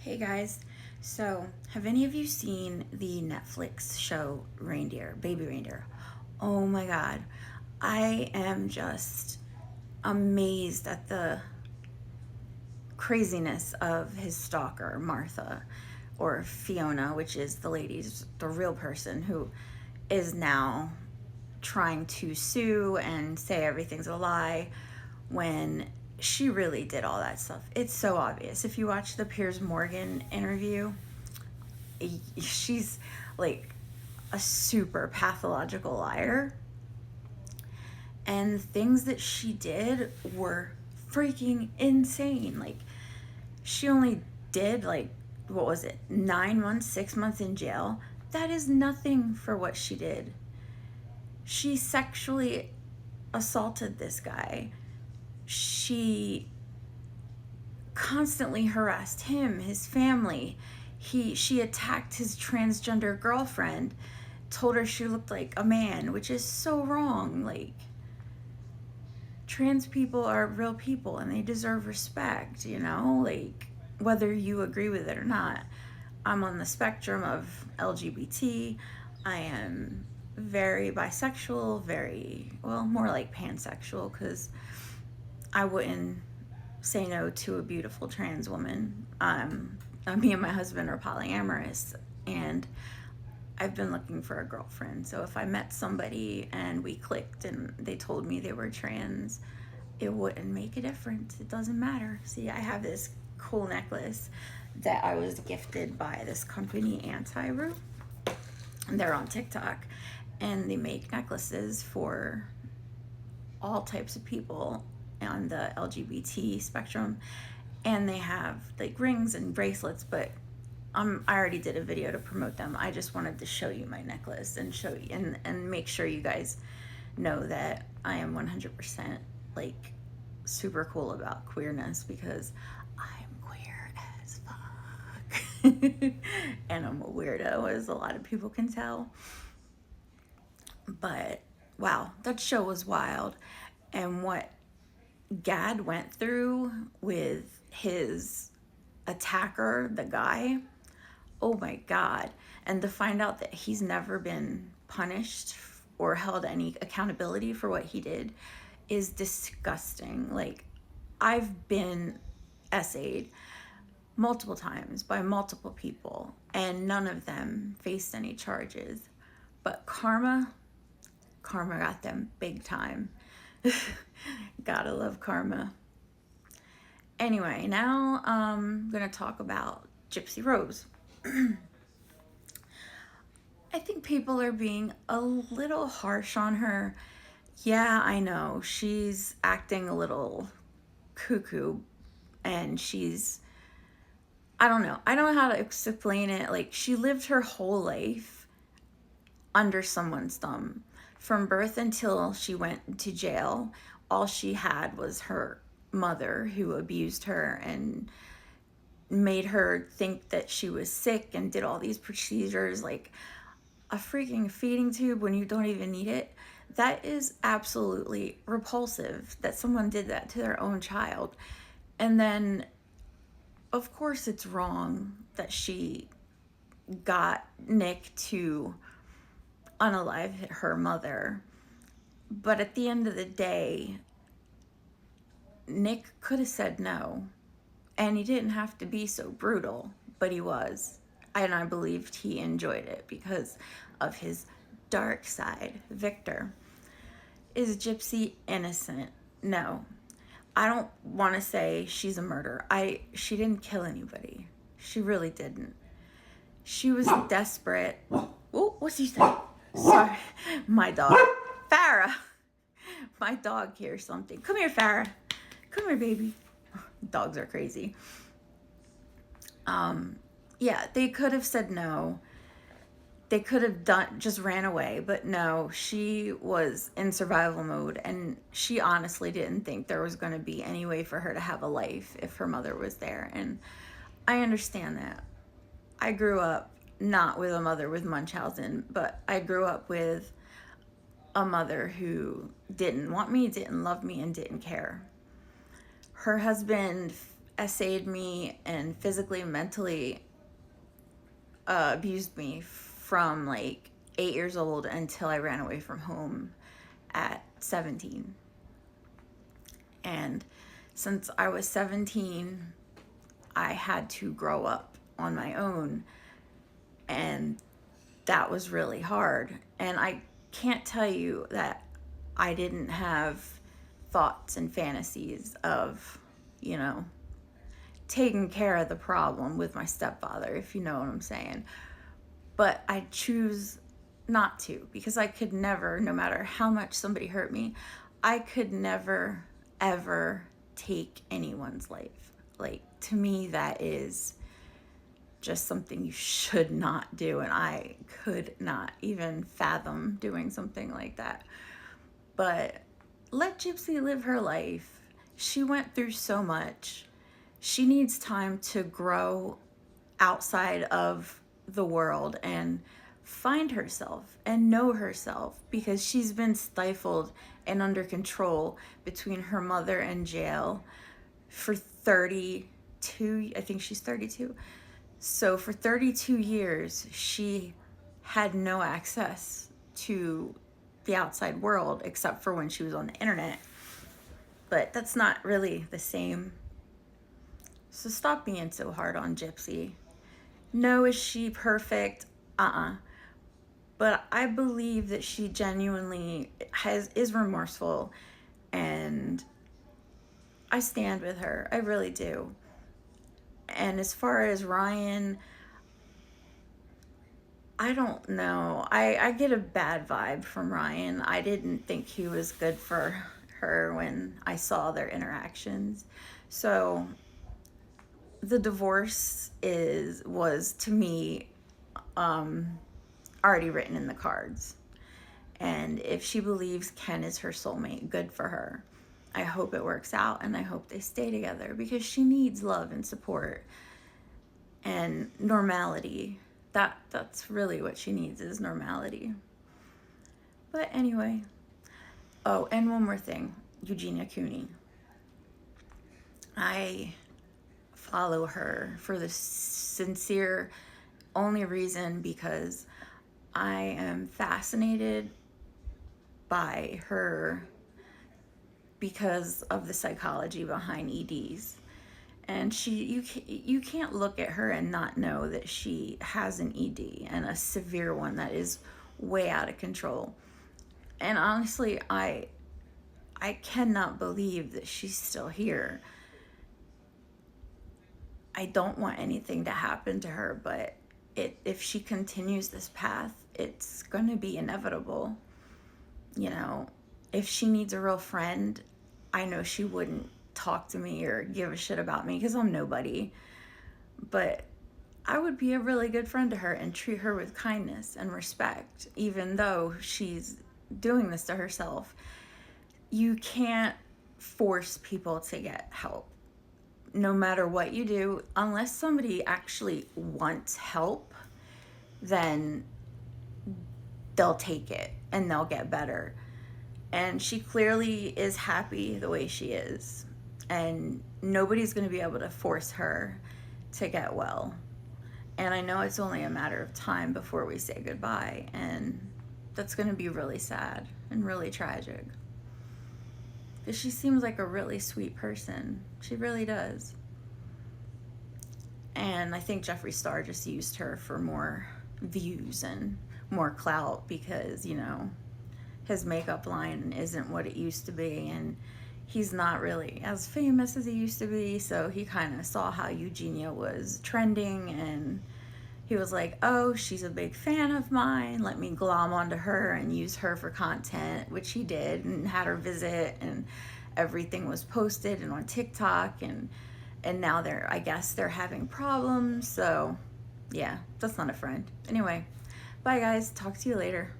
Hey guys, so have any of you seen the Netflix show Reindeer, Baby Reindeer? Oh my god, I am just amazed at the craziness of his stalker, Martha, or Fiona, which is the real person who is now trying to sue and say everything's a lie when she really did all that stuff. It's so obvious. If you watch the Piers Morgan interview, she's like a super pathological liar. And the things that she did were freaking insane. Like, she only did, like, what was it, 9 months, 6 months in jail. That is nothing for what she did. She sexually assaulted this guy. She constantly harassed him, his family. She attacked his transgender girlfriend, told her she looked like a man, which is so wrong. Like, trans people are real people and they deserve respect, like, whether you agree with it or not. I'm on the spectrum of LGBT. I am very bisexual, more like pansexual, because I wouldn't say no to a beautiful trans woman. Me and my husband are polyamorous, and I've been looking for a girlfriend. So if I met somebody and we clicked and they told me they were trans, it wouldn't make a difference. It doesn't matter. See, I have this cool necklace that I was gifted by this company, Anti-Root. They're on TikTok, and they make necklaces for all types of people on the LGBT spectrum, and they have like rings and bracelets, but I already did a video to promote them. I just wanted to show you my necklace and show you and make sure you guys know that I am 100% like super cool about queerness, because I'm queer as fuck. And I'm a weirdo, as a lot of people can tell. But wow, that show was wild. And what Gad went through with his attacker, the guy, oh my God. And to find out that he's never been punished or held any accountability for what he did is disgusting. Like, I've been essayed multiple times by multiple people, and none of them faced any charges. But karma got them big time. Gotta love karma. Anyway, now I'm gonna talk about Gypsy Rose. I think people are being a little harsh on her. Yeah, I know, she's acting a little cuckoo, and I don't know how to explain it. Like, she lived her whole life under someone's thumb. From birth until she went to jail, all she had was her mother, who abused her and made her think that she was sick and did all these procedures, like a freaking feeding tube when you don't even need it. That is absolutely repulsive that someone did that to their own child. And then, of course, it's wrong that she got Nick to unalive her mother. But at the end of the day, Nick could have said no. And he didn't have to be so brutal, but he was. And I believed he enjoyed it because of his dark side. Victor. Is Gypsy innocent? No. I don't want to say she's a murderer. She didn't kill anybody. She really didn't. She was desperate. Oh, what's he saying? Sorry, my dog. Farrah. My dog hears something. Come here, Farrah. Come here, baby. Dogs are crazy. Yeah, they could have said no. They could have just ran away, but no, she was in survival mode, and she honestly didn't think there was going to be any way for her to have a life if her mother was there. And I understand that. I grew up not with a mother with Munchausen, but I grew up with a mother who didn't want me, didn't love me, and didn't care. Her husband essayed me and physically and mentally abused me from like 8 years old until I ran away from home at 17. And since I was 17, I had to grow up on my own, and that was really hard. And I can't tell you that I didn't have thoughts and fantasies of, you know, taking care of the problem with my stepfather, if you know what I'm saying. But I choose not to, because I could never, no matter how much somebody hurt me, I could never, ever take anyone's life. Like, to me, that is just something you should not do, and I could not even fathom doing something like that. But let Gypsy live her life. She went through so much. She needs time to grow outside of the world and find herself and know herself, because she's been stifled and under control between her mother and jail for 32, I think she's 32. So for 32 years, she had no access to the outside world except for when she was on the internet. But that's not really the same. So stop being so hard on Gypsy. No, is she perfect? But I believe that she genuinely is remorseful, and I stand with her. I really do. And as far as Ryan, I don't know. I get a bad vibe from Ryan. I didn't think he was good for her when I saw their interactions. So the divorce was to me already written in the cards. And if she believes Ken is her soulmate, good for her. I hope it works out, and I hope they stay together, because she needs love and support and normality. That's really what she needs, is normality. But anyway. Oh, and one more thing. Eugenia Cooney. I follow her for the sincere only reason because I am fascinated by her because of the psychology behind EDs. And you can't look at her and not know that she has an ED, and a severe one that is way out of control. And honestly, I cannot believe that she's still here. I don't want anything to happen to her, but if she continues this path, it's going to be inevitable. You know, if she needs a real friend, I know she wouldn't talk to me or give a shit about me, because I'm nobody. But I would be a really good friend to her and treat her with kindness and respect, even though she's doing this to herself. You can't force people to get help, no matter what you do. Unless somebody actually wants help, then they'll take it and they'll get better. And she clearly is happy the way she is, and nobody's going to be able to force her to get well. And I know it's only a matter of time before we say goodbye, and that's going to be really sad and really tragic, because she seems like a really sweet person. She really does. And I think Jeffree Star just used her for more views and more clout, because, you know, his makeup line isn't what it used to be, and he's not really as famous as he used to be. So he kind of saw how Eugenia was trending, and he was like, oh, she's a big fan of mine, let me glom onto her and use her for content, which he did, and had her visit, and everything was posted and on TikTok, and now I guess they're having problems. So yeah, that's not a friend. Anyway, bye guys, talk to you later.